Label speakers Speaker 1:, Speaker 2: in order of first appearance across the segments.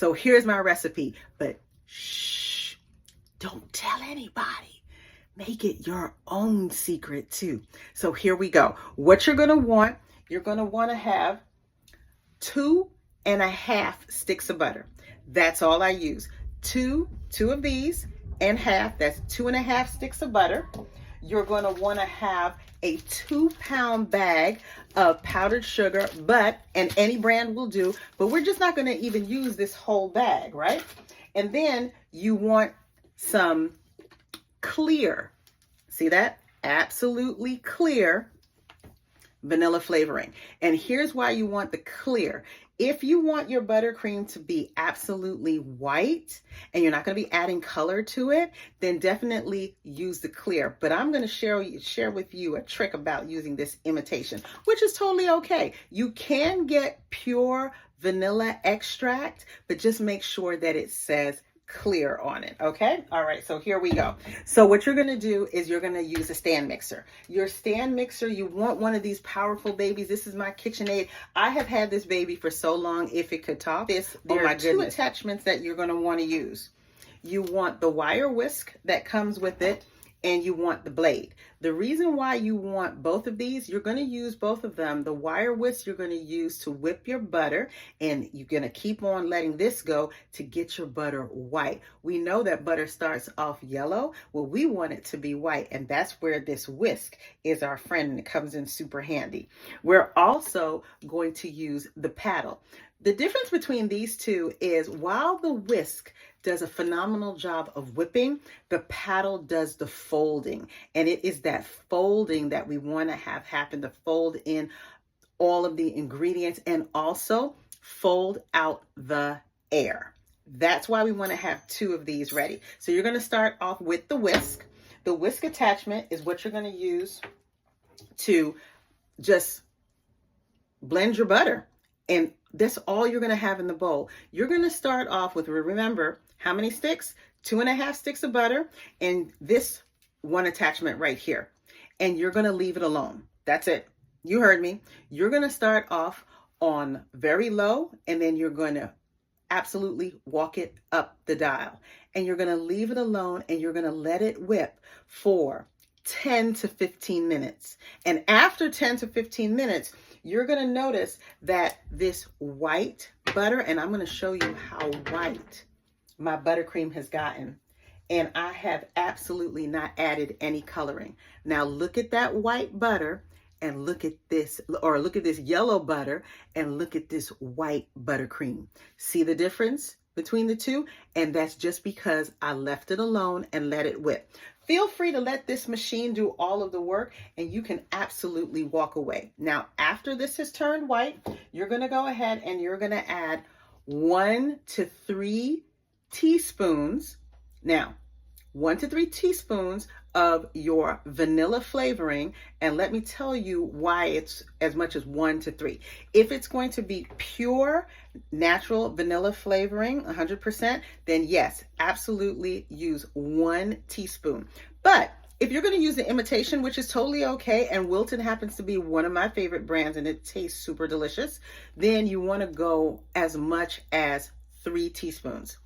Speaker 1: So here's my recipe, but shh, don't tell anybody. Make it your own secret too. So here we go. What you're going to want to have 2.5 sticks of butter. That's all I use. Two of these and half, that's 2.5 sticks of butter. You're going to want to have a 2-pound bag of powdered sugar, and any brand will do, but we're just not going to even use this whole bag, right? And then you want some clear, see that? Absolutely clear vanilla flavoring. And here's why you want the clear. If you want your buttercream to be absolutely white and you're not going to be adding color to it, then definitely use the clear. But I'm going to share with you a trick about using this imitation, which is totally okay. You can get pure vanilla extract, but just make sure that it says clear on it. Okay. All right. So here we go. So what you're going to do is you're going to use a stand mixer. Your stand mixer, you want one of these powerful babies. This is my KitchenAid. I have had this baby for so long. If it could talk, there are two attachments that you're going to want to use. You want the wire whisk that comes with it, and you want the blade. The reason why you want both of these, you're going to use both of them. The wire whisk you're going to use to whip your butter, and you're going to keep on letting this go to get your butter white. We know that butter starts off yellow. Well, we want it to be white, and that's where this whisk is our friend, and it comes in super handy. We're also going to use the paddle. The difference between these two is while the whisk does a phenomenal job of whipping, the paddle does the folding. And it is that folding that we want to have happen, to fold in all of the ingredients and also fold out the air. That's why we want to have two of these ready. So you're going to start off with the whisk. The whisk attachment is what you're going to use to just blend your butter. And that's all you're going to have in the bowl. You're going to start off with, remember, how many sticks? 2.5 sticks of butter and this one attachment right here. And you're going to leave it alone. That's it. You heard me. You're going to start off on very low, and then you're going to absolutely walk it up the dial. And you're going to leave it alone, and you're going to let it whip for 10 to 15 minutes. And after 10 to 15 minutes, you're going to notice that this white butter, and I'm going to show you how white my buttercream has gotten. And I have absolutely not added any coloring. Now look at that white butter and look at this, or look at this yellow butter and look at this white buttercream. See the difference between the two? And that's just because I left it alone and let it whip. Feel free to let this machine do all of the work, and you can absolutely walk away. Now, after this has turned white, you're going to go ahead and you're going to add 1 to 3 teaspoons. Now, 1 to 3 teaspoons of your vanilla flavoring. And let me tell you why it's as much as 1 to 3. If it's going to be pure natural vanilla flavoring, 100%, then yes, absolutely use 1 teaspoon. But if you're going to use the imitation, which is totally okay, and Wilton happens to be one of my favorite brands and it tastes super delicious, then you want to go as much as 3 teaspoons.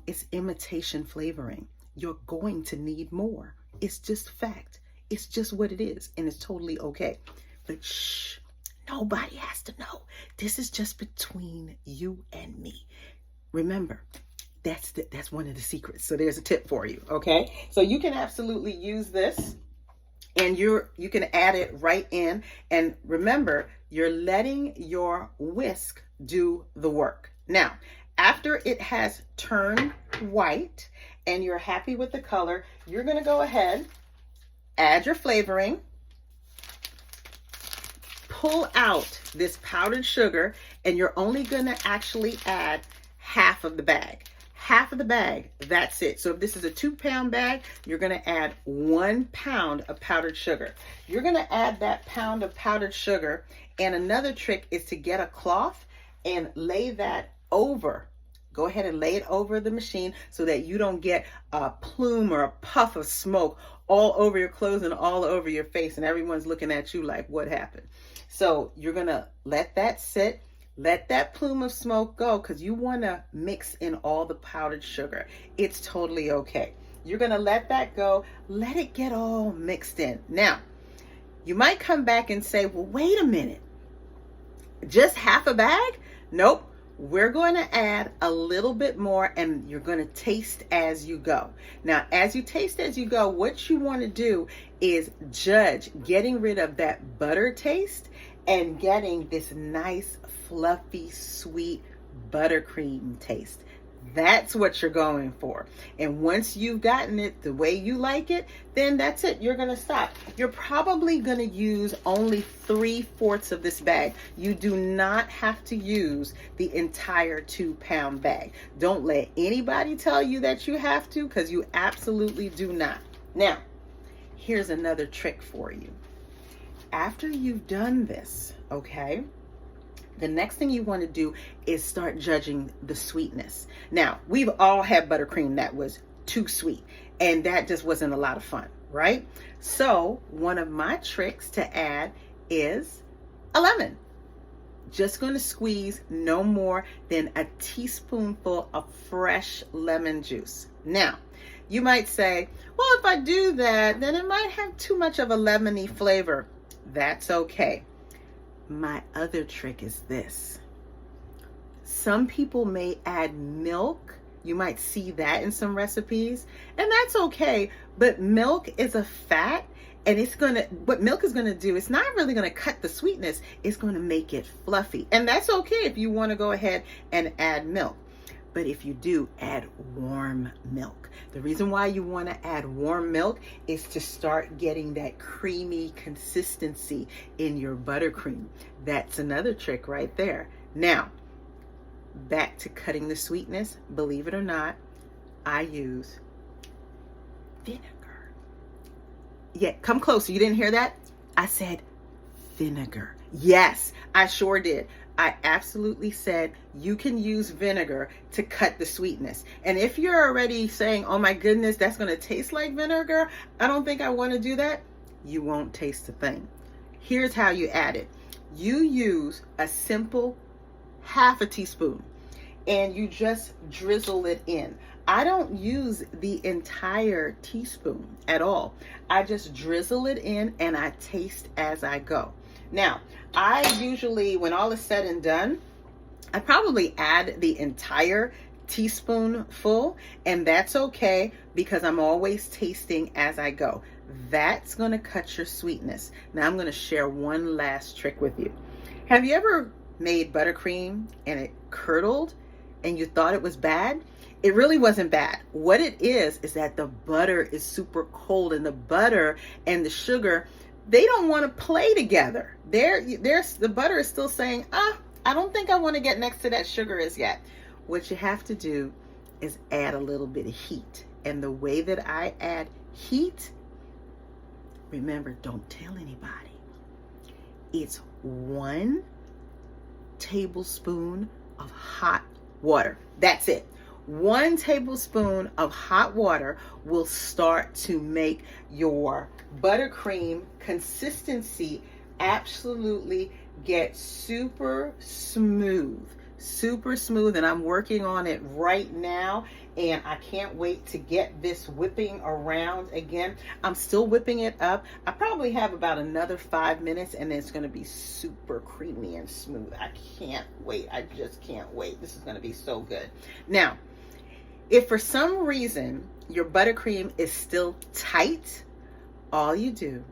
Speaker 1: It's imitation flavoring. You're going to need more. It's just fact. It's just what it is, and it's totally okay. But shh, nobody has to know. This is just between you and me. Remember, that's one of the secrets. So there's a tip for you, okay? So you can absolutely use this, and you can add it right in. And remember, you're letting your whisk do the work. Now, after it has turned white and you're happy with the color, you're going to go ahead, add your flavoring, pull out this powdered sugar, and you're only going to actually add half of the bag. Half of the bag, that's it. So if this is a 2-pound bag, you're going to add 1 pound of powdered sugar. You're going to add that pound of powdered sugar, and another trick is to get a cloth and lay that over. Go ahead and lay it over the machine so that you don't get a plume or a puff of smoke all over your clothes and all over your face, and everyone's looking at you like, what happened? So you're going to let that sit. Let that plume of smoke go because you want to mix in all the powdered sugar. It's totally okay. You're going to let that go. Let it get all mixed in. Now, you might come back and say, well, wait a minute. Just half a bag? Nope. We're going to add a little bit more and you're going to taste as you go. Now, as you taste as you go, what you want to do is judge getting rid of that butter taste and getting this nice, fluffy, sweet buttercream taste. That's what you're going for. And once you've gotten it the way you like it, then that's it. You're going to stop. You're probably going to use only 3/4 of this bag. You do not have to use the entire 2-pound bag. Don't let anybody tell you that you have to, because you absolutely do not. Now, here's another trick for you. After you've done this, okay, the next thing you want to do is start judging the sweetness. Now, we've all had buttercream that was too sweet, and that just wasn't a lot of fun, right? So one of my tricks to add is a lemon. Just going to squeeze no more than a teaspoonful of fresh lemon juice. Now, you might say, well, if I do that, then it might have too much of a lemony flavor. That's okay. My other trick is this. Some people may add milk. You might see that in some recipes, and that's okay. But milk is a fat, and what milk is gonna do, it's not really gonna cut the sweetness, it's gonna make it fluffy. And that's okay if you wanna go ahead and add milk. But if you do, add warm milk. The reason why you want to add warm milk is to start getting that creamy consistency in your buttercream. That's another trick right there. Now, back to cutting the sweetness. Believe it or not, I use vinegar. Yeah, come closer. You didn't hear that? I said vinegar. Yes, I sure did. I absolutely said you can use vinegar to cut the sweetness. And if you're already saying, oh my goodness, that's going to taste like vinegar, I don't think I want to do that, you won't taste a thing. Here's how you add it. You use a simple 1/2 teaspoon and you just drizzle it in. I don't use the entire teaspoon at all. I just drizzle it in and I taste as I go. Now, I usually, when all is said and done, I probably add the entire teaspoonful, and that's okay because I'm always tasting as I go. That's going to cut your sweetness. Now, I'm going to share one last trick with you. Have you ever made buttercream and it curdled and you thought it was bad? It really wasn't bad. What it is that the butter is super cold, and the butter and the sugar, they don't want to play together. The butter is still saying, I don't think I want to get next to that sugar as yet. What you have to do is add a little bit of heat. And the way that I add heat, remember, don't tell anybody. It's 1 tablespoon of hot water. That's it. 1 tablespoon of hot water will start to make your buttercream consistency absolutely get super smooth, and I'm working on it right now, and I can't wait to get this whipping around again. I'm still whipping it up. I probably have about another 5 minutes and it's going to be super creamy and smooth. I can't wait. I just can't wait. This is going to be so good. Now, if for some reason your buttercream is still tight, all you do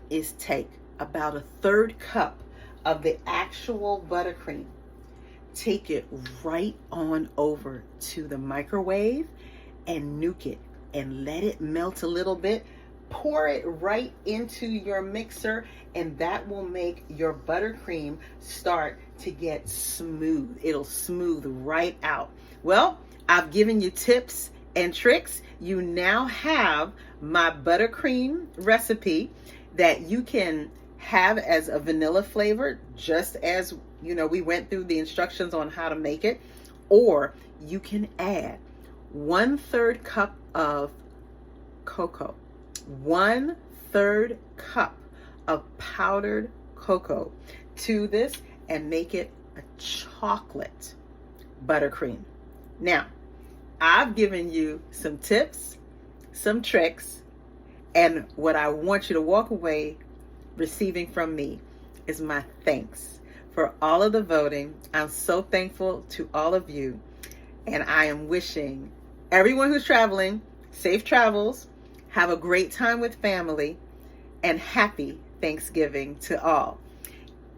Speaker 1: is take about 1/3 cup of the actual buttercream, take it right on over to the microwave and nuke it and let it melt a little bit. Pour it right into your mixer, and that will make your buttercream start to get smooth. It'll smooth right out. Well, I've given you tips and tricks. You now have my buttercream recipe that you can have as a vanilla flavor, just as we went through the instructions on how to make it, or you can add 1/3 cup of cocoa, 1/3 cup of powdered cocoa to this and make it chocolate buttercream. Now, I've given you some tips, some tricks, and what I want you to walk away receiving from me is my thanks for all of the voting. I'm so thankful to all of you, and I am wishing everyone who's traveling safe travels, have a great time with family, and happy Thanksgiving to all.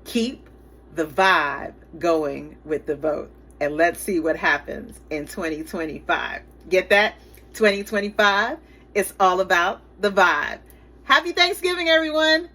Speaker 1: Keep the vibe going with the vote, and let's see what happens in 2025. Get that? 2025, it's all about the vibe. Happy Thanksgiving, everyone.